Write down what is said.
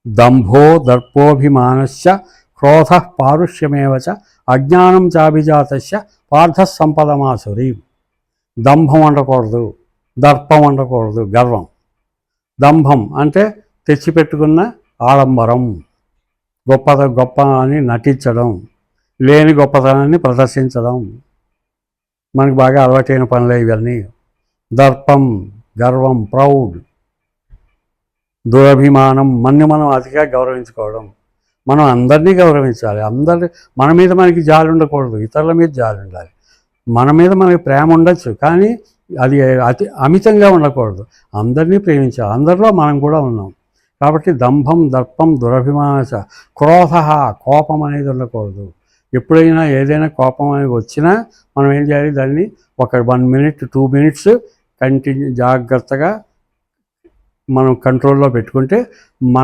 దంభో దర్పోభిమానస్య క్రోధ పారుష్యమేవ చ అజ్ఞానం చాభిజాతస్య పార్థ సంపదమాసురి. దంభం ఉండకూడదు, దర్పం ఉండకూడదు, గర్వం. దంభం అంటే తెచ్చిపెట్టుకున్న ఆడంబరం, గొప్ప అని నటించడం, లేని గొప్పతనాన్ని ప్రదర్శించడం. మనకు బాగా అలవాటైన పనులే ఇవన్నీ. దర్పం, గర్వం, ప్రౌడ్. దురభిమానం, మనం అతిగా గౌరవించుకోవడం. మనం అందరినీ గౌరవించాలి. మన మీద మనకి జాలి ఉండకూడదు, ఇతరుల మీద జాలి ఉండాలి. మన మీద మనకి ప్రేమ ఉండొచ్చు, కానీ అది అమితంగా ఉండకూడదు. అందరినీ ప్రేమించాలి, అందరిలో మనం కూడా ఉన్నాం. కాబట్టి దంభం, దర్పం, దురభిమానచ క్రోధ, కోపం అనేది ఉండకూడదు. ఎప్పుడైనా ఏదైనా కోపం అనేది వచ్చినా మనం ఏం చేయాలి, దాన్ని ఒక 1 minute 2 minutes జాగ్రత్తగా మనం కంట్రోల్లో పెట్టుకుంటే మన